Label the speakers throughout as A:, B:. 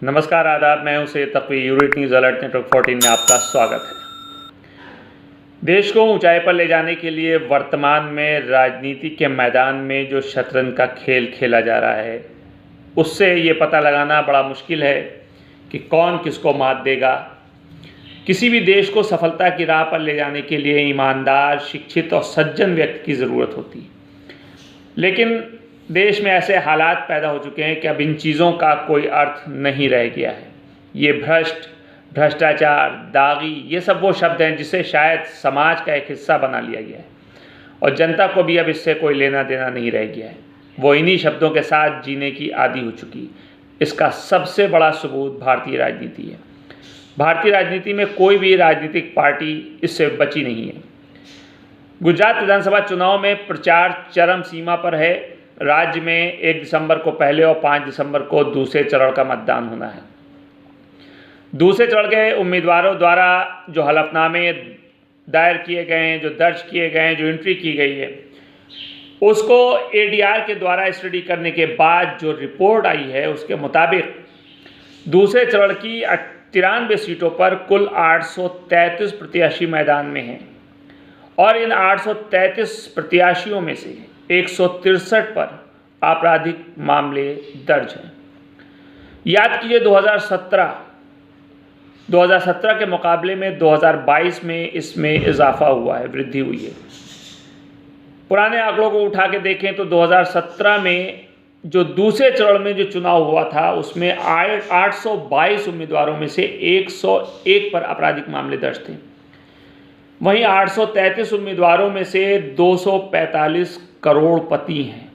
A: नमस्कार, आदाब। मैं हूं सैयद तक़वी। यूरोट न्यूज़ अलर्ट नेटवर्क 14 में आपका स्वागत है। देश को ऊंचाई पर ले जाने के लिए वर्तमान में राजनीति के मैदान में जो शतरंज का खेल खेला जा रहा है, उससे ये पता लगाना बड़ा मुश्किल है कि कौन किसको मात देगा। किसी भी देश को सफलता की राह पर ले जाने के लिए ईमानदार, शिक्षित और सज्जन व्यक्ति की ज़रूरत होती है, लेकिन देश में ऐसे हालात पैदा हो चुके हैं कि अब इन चीज़ों का कोई अर्थ नहीं रह गया है। ये भ्रष्टाचार, दागी, ये सब वो शब्द हैं जिसे शायद समाज का एक हिस्सा बना लिया गया है और जनता को भी अब इससे कोई लेना देना नहीं रह गया है। वो इन्हीं शब्दों के साथ जीने की आदी हो चुकी। इसका सबसे बड़ा सबूत भारतीय राजनीति है। भारतीय राजनीति में कोई भी राजनीतिक पार्टी इससे बची नहीं है। गुजरात विधानसभा चुनाव में प्रचार चरम सीमा पर है। राज्य में 1 दिसंबर को पहले और 5 दिसंबर को दूसरे चरण का मतदान होना है। दूसरे चरण के उम्मीदवारों द्वारा जो हलफनामे दायर किए गए हैं, जो दर्ज किए गए हैं, जो एंट्री की गई है, उसको एडीआर के द्वारा स्टडी करने के बाद जो रिपोर्ट आई है, उसके मुताबिक दूसरे चरण की 93 सीटों पर कुल 833 प्रत्याशी मैदान में हैं और इन 833 प्रत्याशियों में से 163 पर आपराधिक मामले दर्ज हैं। याद कीजिए 2017 के मुकाबले में 2022 में इसमें इजाफा हुआ है, वृद्धि हुई है। पुराने आंकड़ों को उठा के देखें तो 2017 में जो दूसरे चरण में जो चुनाव हुआ था, उसमें 822 उम्मीदवारों में से 101 पर आपराधिक मामले दर्ज थे। वहीं 833 उम्मीदवारों में से 245 करोड़पति हैं।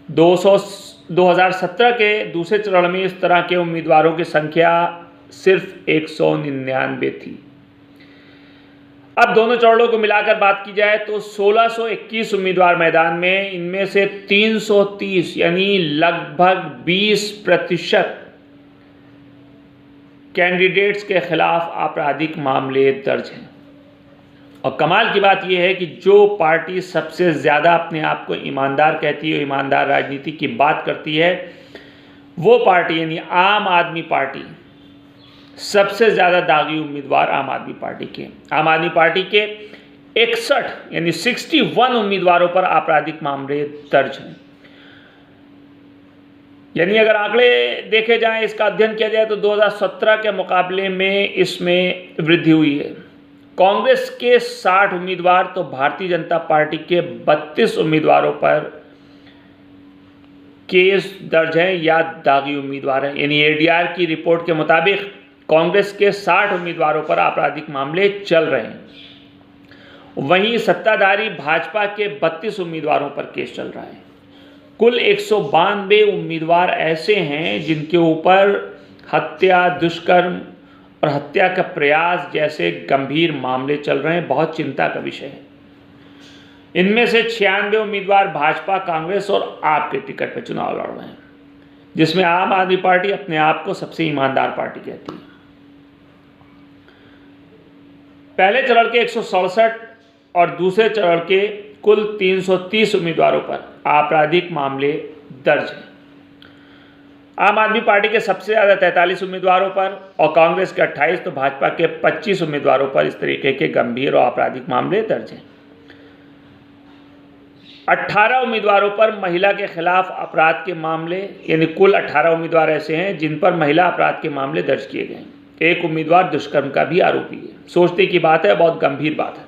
A: 2017 के दूसरे चरण में इस तरह के उम्मीदवारों की संख्या सिर्फ 199 थी। अब दोनों चरणों को मिलाकर बात की जाए तो 1621 उम्मीदवार मैदान में, इनमें से 330 यानी लगभग 20% कैंडिडेट्स के खिलाफ आपराधिक मामले दर्ज हैं। और कमाल की बात यह है कि जो पार्टी सबसे ज़्यादा अपने आप को ईमानदार कहती है, ईमानदार राजनीति की बात करती है, वो पार्टी यानी आम आदमी पार्टी, सबसे ज़्यादा दागी उम्मीदवार आम आदमी पार्टी के 61 यानी 61 उम्मीदवारों पर आपराधिक मामले दर्ज हैं। यानी अगर आंकड़े देखे जाएं, इसका अध्ययन किया जाए तो 2017 के मुकाबले में इसमें वृद्धि हुई है। कांग्रेस के 60 उम्मीदवार तो भारतीय जनता पार्टी के 32 उम्मीदवारों पर केस दर्ज हैं या दागी उम्मीदवार हैं। यानी एडीआर की रिपोर्ट के मुताबिक कांग्रेस के 60 उम्मीदवारों पर आपराधिक मामले चल रहे हैं। वहीं सत्ताधारी भाजपा के 32 उम्मीदवारों पर केस चल रहा है। कुल 192 उम्मीदवार ऐसे हैं जिनके ऊपर हत्या, दुष्कर्म और हत्या का प्रयास जैसे गंभीर मामले चल रहे हैं। बहुत चिंता का विषय है। इनमें से 96 उम्मीदवार भाजपा, कांग्रेस और आप के टिकट पर चुनाव लड़ रहे हैं, जिसमें आम आदमी पार्टी अपने आप को सबसे ईमानदार पार्टी कहती है। पहले चरण के 167 और दूसरे चरण के कुल 330 उम्मीदवारों पर आपराधिक मामले दर्ज हैं। आम आदमी पार्टी के सबसे ज़्यादा 43 उम्मीदवारों पर और कांग्रेस के 28 तो भाजपा के 25 उम्मीदवारों पर इस तरीके के गंभीर और आपराधिक मामले दर्ज हैं। 18 उम्मीदवारों पर महिला के खिलाफ अपराध के मामले, यानी कुल 18 उम्मीदवार ऐसे हैं जिन पर महिला अपराध के मामले दर्ज किए गए हैं। एक उम्मीदवार दुष्कर्म का भी आरोपी है। सोचने की बात है, बहुत गंभीर बात है।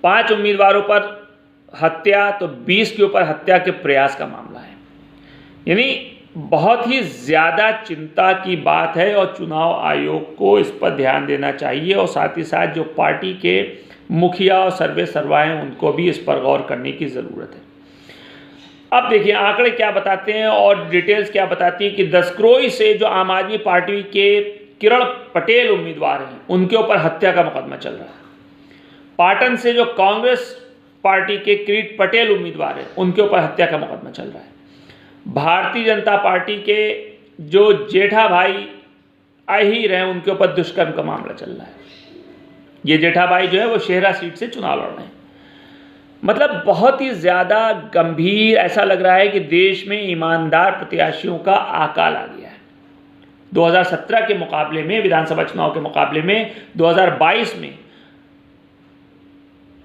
A: 5 उम्मीदवारों पर हत्या तो 20 के ऊपर हत्या के प्रयास का मामला है। यानी बहुत ही ज़्यादा चिंता की बात है और चुनाव आयोग को इस पर ध्यान देना चाहिए और साथ ही साथ जो पार्टी के मुखिया और सर्वे सर्वा हैं, उनको भी इस पर गौर करने की ज़रूरत है। अब देखिए आंकड़े क्या बताते हैं और डिटेल्स क्या बताती है कि दसक्रोई से जो आम आदमी पार्टी के किरण पटेल उम्मीदवार हैं, उनके ऊपर हत्या का मुकदमा चल रहा है। पाटन से जो कांग्रेस पार्टी के किरीट पटेल उम्मीदवार हैं, उनके ऊपर हत्या का मुकदमा चल रहा है। भारतीय जनता पार्टी के जो जेठा भाई आहिर हैं, उनके ऊपर दुष्कर्म का मामला चल रहा है। ये जेठा भाई जो है वो शेहरा सीट से चुनाव लड़ रहे हैं। मतलब बहुत ही ज़्यादा गंभीर ऐसा लग रहा है कि देश में ईमानदार प्रत्याशियों का अकाल आ गया है। 2017 के मुकाबले में, विधानसभा चुनाव के मुकाबले में 2022 में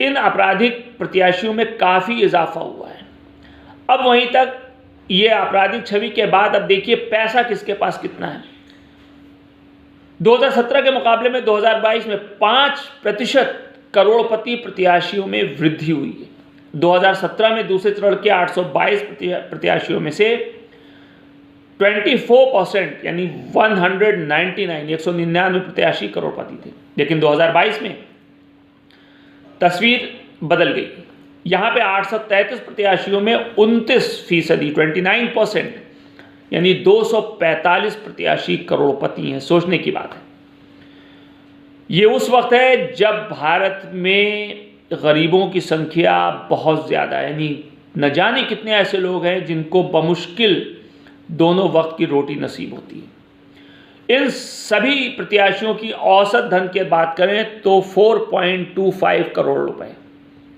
A: इन आपराधिक प्रत्याशियों में काफ़ी इजाफा हुआ है। अब वहीं तक ये आपराधिक छवि के बाद अब देखिए पैसा किसके पास कितना है। 2017 के मुकाबले में 2022 में 5% करोड़पति प्रत्याशियों में वृद्धि हुई है। 2017 में दूसरे चरण के 822 प्रत्याशियों में से 24% यानी 199 प्रत्याशी करोड़पति थे, लेकिन 2022 में तस्वीर बदल गई। यहाँ पे 833 प्रत्याशियों में 29% 29% यानी 245 प्रत्याशी करोड़पति हैं। सोचने की बात है। ये उस वक्त है जब भारत में गरीबों की संख्या बहुत ज़्यादा है, यानी न जाने कितने ऐसे लोग हैं जिनको बमुश्किल दोनों वक्त की रोटी नसीब होती है। इन सभी प्रत्याशियों की औसत धन की बात करें तो 4.25 करोड़ रुपए,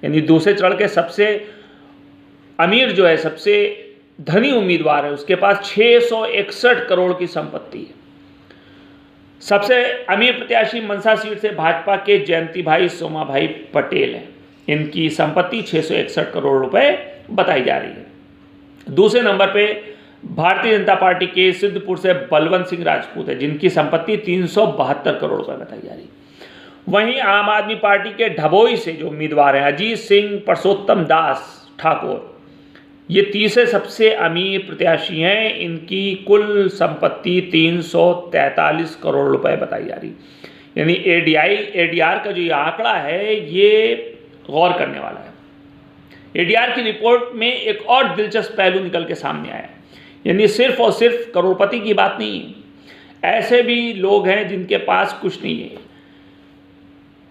A: यानी दूसरे चरण के सबसे अमीर जो है, सबसे धनी उम्मीदवार है, उसके पास 661 करोड़ की संपत्ति है। सबसे अमीर प्रत्याशी मनसा सीट से भाजपा के जयंती भाई सोमा भाई पटेल हैं। इनकी संपत्ति 661 करोड़ रुपए बताई जा रही है। दूसरे नंबर पे भारतीय जनता पार्टी के सिद्धपुर से बलवंत सिंह राजपूत है, जिनकी संपत्ति 372 करोड़ रुपए बताई जा रही है। वहीं आम आदमी पार्टी के ढबोई से जो उम्मीदवार हैं, अजीत सिंह परसोत्तम दास ठाकुर, ये तीसरे सबसे अमीर प्रत्याशी हैं। इनकी कुल संपत्ति 343 करोड़ रुपए बताई जा रही, यानी एडीआर का जो ये आंकड़ा है ये गौर करने वाला है। एडीआर की रिपोर्ट में एक और दिलचस्प पहलू निकल के सामने आया है, यानी सिर्फ और सिर्फ करोड़पति की बात नहीं है, ऐसे भी लोग हैं जिनके पास कुछ नहीं है।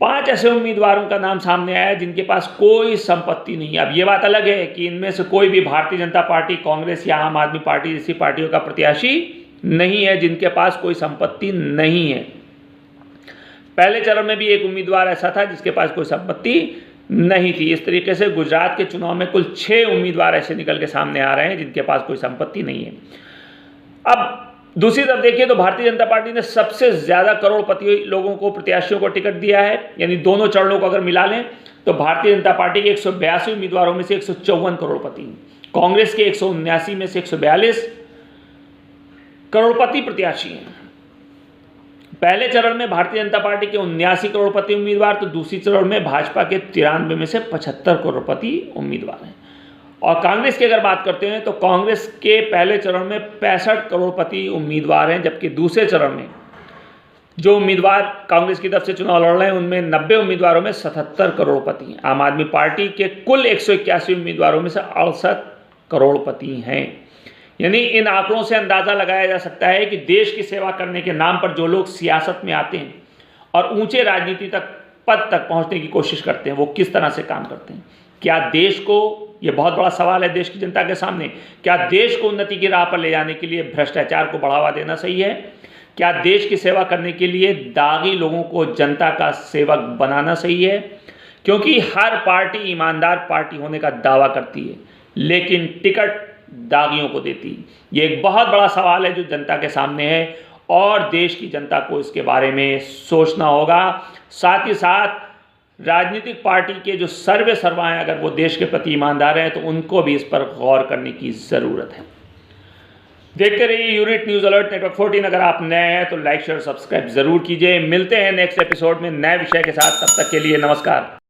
A: 5 ऐसे उम्मीदवारों का नाम सामने आया जिनके पास कोई संपत्ति नहीं है। अब ये बात अलग है कि इनमें से कोई भी भारतीय जनता पार्टी, कांग्रेस या आम आदमी पार्टी जैसी पार्टियों का प्रत्याशी नहीं है जिनके पास कोई संपत्ति नहीं है। पहले चरण में भी एक उम्मीदवार ऐसा था जिसके पास कोई संपत्ति नहीं थी। इस तरीके से गुजरात के चुनाव में कुल 6 उम्मीदवार ऐसे निकल के सामने आ रहे हैं जिनके पास कोई संपत्ति नहीं है। अब दूसरी तरफ देखिए तो भारतीय जनता पार्टी ने सबसे ज़्यादा करोड़पति लोगों को, प्रत्याशियों को टिकट दिया है, यानी दोनों चरणों को अगर मिला लें तो भारतीय जनता पार्टी के 182 उम्मीदवारों में से 154 करोड़पति, कांग्रेस के 179 में से 142 करोड़पति प्रत्याशी हैं। पहले चरण में भारतीय जनता पार्टी के 79 करोड़पति उम्मीदवार, तो दूसरी चरण में भाजपा के 93 में से 75 करोड़पति उम्मीदवार हैं। और कांग्रेस की अगर बात करते हैं तो कांग्रेस के पहले चरण में 65 करोड़पति उम्मीदवार हैं, जबकि दूसरे चरण में जो उम्मीदवार कांग्रेस की तरफ से चुनाव लड़ रहे हैं उनमें 90 उम्मीदवारों में 77 करोड़पति हैं। आम आदमी पार्टी के कुल 181 उम्मीदवारों में से 68 करोड़पति हैं। यानी इन आंकड़ों से अंदाज़ा लगाया जा सकता है कि देश की सेवा करने के नाम पर जो लोग सियासत में आते हैं और ऊंचे राजनीति तक, पद तक पहुंचने की कोशिश करते हैं, वो किस तरह से काम करते हैं। क्या देश को, ये बहुत बड़ा सवाल है देश की जनता के सामने, क्या देश को उन्नति की राह पर ले जाने के लिए भ्रष्टाचार को बढ़ावा देना सही है? क्या देश की सेवा करने के लिए दागी लोगों को जनता का सेवक बनाना सही है? क्योंकि हर पार्टी ईमानदार पार्टी होने का दावा करती है, लेकिन टिकट दागियों को देती है। ये एक बहुत बड़ा सवाल है जो जनता के सामने है और देश की जनता को इसके बारे में सोचना होगा। साथ ही साथ राजनीतिक पार्टी के जो सर्वे सर्वा हैं, अगर वो देश के प्रति ईमानदार हैं तो उनको भी इस पर गौर करने की ज़रूरत है। देखते रहिए यूनिट न्यूज़ अलर्ट नेटवर्क 14। अगर आप नए हैं तो लाइक शेयर सब्सक्राइब ज़रूर कीजिए। मिलते हैं नेक्स्ट एपिसोड में नए विषय के साथ, तब तक के लिए नमस्कार।